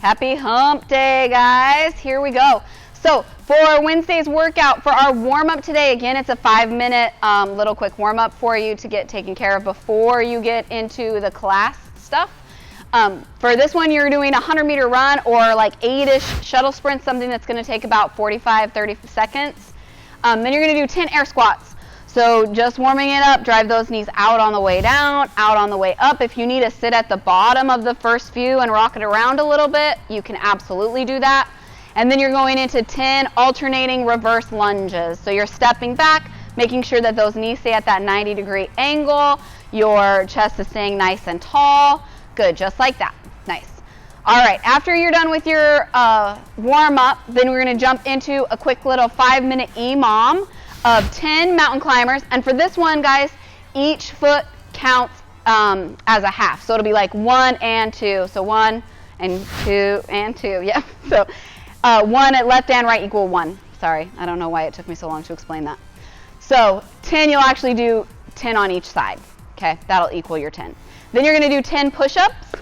Happy hump day, guys. Here we go. So for Wednesday's workout, for our warm-up today, again, it's a 5-minute little quick warm-up for you to get taken care of before you get into the class stuff. For this one, you're doing a 100-meter run or like 8-ish shuttle sprints, something that's going to take about 45-30 seconds. Then you're going to do 10 air squats. So just warming it up, drive those knees out on the way down, out on the way up. If you need to sit at the bottom of the first few and rock it around a little bit, you can absolutely do that. And then you're going into 10 alternating reverse lunges. So you're stepping back, making sure that those knees stay at that 90-degree angle. Your chest is staying nice and tall. Good, just like that. Nice. All right, after you're done with your warm-up, then we're going to jump into a quick little 5-minute EMOM of 10 mountain climbers. And for this one, guys, each foot counts as a half. So it'll be like 1 and 2. So 1 and 2 and 2. Yeah. So 1 at left and right equal 1. Sorry, I don't know why it took me so long to explain that. So 10, you'll actually do 10 on each side. Okay, that'll equal your 10. Then you're going to do 10 push-ups.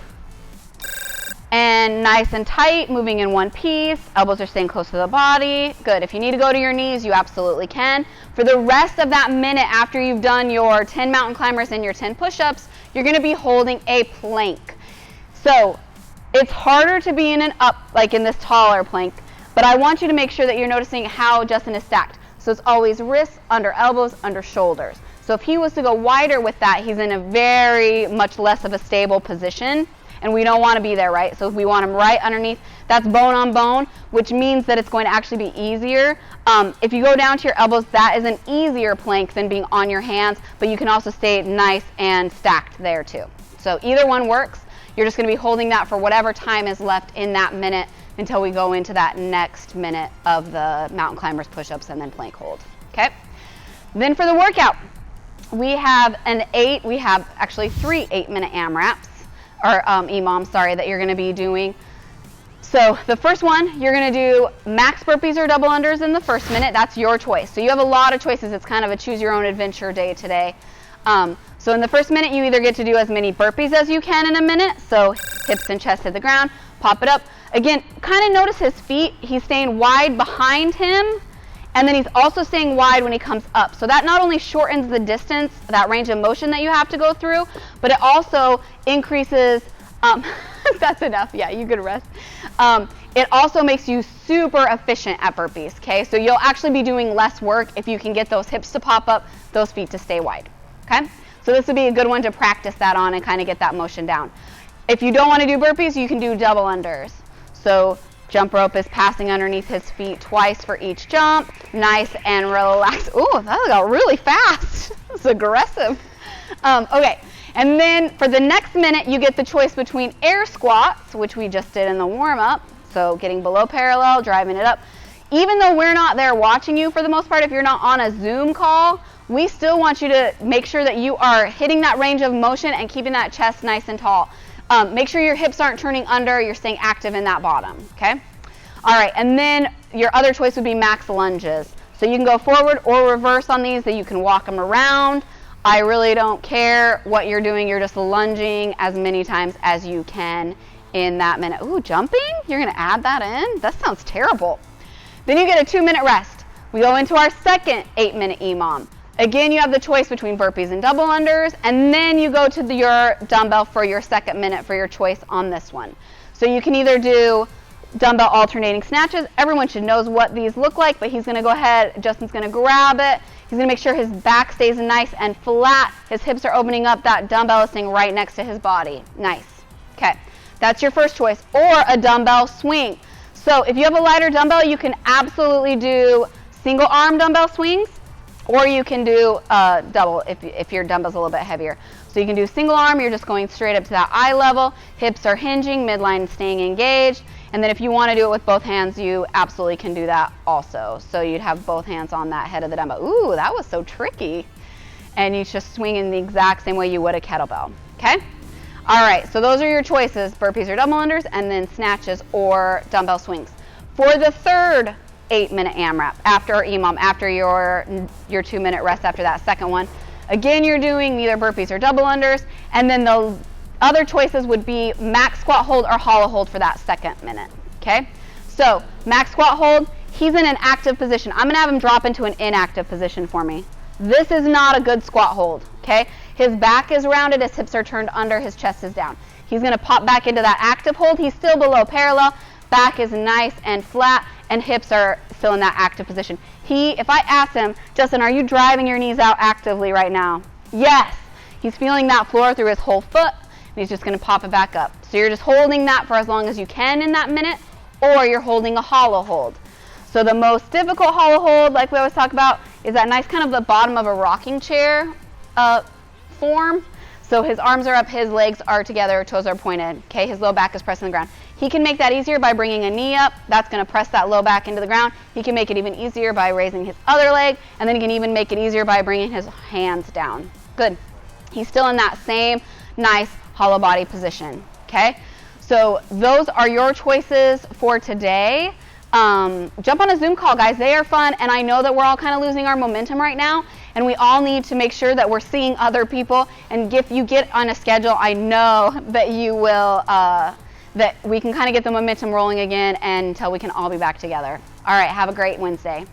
And nice and tight, moving in one piece. Elbows are staying close to the body. Good. If you need to go to your knees, you absolutely can. For the rest of that minute after you've done your 10 mountain climbers and your 10 push-ups, you're going to be holding a plank. So it's harder to be in an up, like in this taller plank, but I want you to make sure that you're noticing how Justin is stacked. So it's always wrists, under elbows, under shoulders. So if he was to go wider with that, he's in a very much less of a stable position. And we don't want to be there, right? So if we want them right underneath, that's bone on bone, which means that it's going to actually be easier. If you go down to your elbows, that is an easier plank than being on your hands, but you can also stay nice and stacked there too. So either one works. You're just going to be holding that for whatever time is left in that minute until we go into that next minute of the mountain climbers, push-ups, and then plank hold. Okay? Then for the workout, we have actually 3 8-minute AMRAPs. Or EMOM, sorry, that you're going to be doing. So the first one, you're going to do max burpees or double unders in the first minute. That's your choice. So you have a lot of choices. It's kind of a choose your own adventure day today. So in the first minute, you either get to do as many burpees as you can in a minute. So hips and chest hit the ground, pop it up. Again, kind of notice his feet. He's staying wide behind him. And then he's also staying wide when he comes up. So that not only shortens the distance, that range of motion that you have to go through, but it also increases, that's enough, yeah, you could rest. It also makes you super efficient at burpees, okay? So you'll actually be doing less work if you can get those hips to pop up, those feet to stay wide, okay? So this would be a good one to practice that on and kind of get that motion down. If you don't want to do burpees, you can do double unders. So jump rope is passing underneath his feet twice for each jump. Nice and relaxed. Ooh, that got really fast. It's aggressive. Okay, and then for the next minute, you get the choice between air squats, which we just did in the warm-up. So getting below parallel, driving it up. Even though we're not there watching you for the most part, if you're not on a Zoom call, we still want you to make sure that you are hitting that range of motion and keeping that chest nice and tall. Make sure your hips aren't turning under, you're staying active in that bottom, okay? All right, and then your other choice would be max lunges. So you can go forward or reverse on these, that you can walk them around. I really don't care what you're doing, you're just lunging as many times as you can in that minute. Ooh, jumping? You're gonna add that in? That sounds terrible. Then you get a 2-minute rest. We go into our second 8-minute EMOM. Again, you have the choice between burpees and double unders, and then you go to your dumbbell for your second minute for your choice on this one. So you can either do dumbbell alternating snatches. Everyone should know what these look like, but he's going to go ahead, Justin's going to grab it. He's going to make sure his back stays nice and flat. His hips are opening up. That dumbbell is staying right next to his body. Nice. Okay, that's your first choice. Or a dumbbell swing. So if you have a lighter dumbbell, you can absolutely do single arm dumbbell swings. Or you can do double if your dumbbell's a little bit heavier. So you can do single arm, you're just going straight up to that eye level. Hips are hinging, midline staying engaged. And then if you want to do it with both hands, you absolutely can do that also. So you'd have both hands on that head of the dumbbell. Ooh, that was so tricky. And you just swing in the exact same way you would a kettlebell, okay? All right, so those are your choices, burpees or double unders, and then snatches or dumbbell swings. For the third 8-minute AMRAP after EMOM, after your 2-minute rest after that second one. Again, you're doing either burpees or double unders, and then the other choices would be max squat hold or hollow hold for that second minute, okay? So max squat hold, he's in an active position. I'm gonna have him drop into an inactive position for me. This is not a good squat hold, okay? His back is rounded, his hips are turned under, his chest is down. He's gonna pop back into that active hold. He's still below parallel, back is nice and flat, and hips are still in that active position. If I ask him, Justin, are you driving your knees out actively right now? Yes. He's feeling that floor through his whole foot, and he's just gonna pop it back up. So you're just holding that for as long as you can in that minute, or you're holding a hollow hold. So the most difficult hollow hold, like we always talk about, is that nice kind of the bottom of a rocking chair form. So his arms are up, his legs are together, toes are pointed, okay? His low back is pressing the ground. He can make that easier by bringing a knee up. That's gonna press that low back into the ground. He can make it even easier by raising his other leg, and then he can even make it easier by bringing his hands down. Good. He's still in that same nice hollow body position, okay? So those are your choices for today. Jump on a Zoom call, guys. They are fun, and I know that we're all kind of losing our momentum right now, and we all need to make sure that we're seeing other people, and if you get on a schedule, I know that you will, that we can kind of get the momentum rolling again until we can all be back together. All right, have a great Wednesday.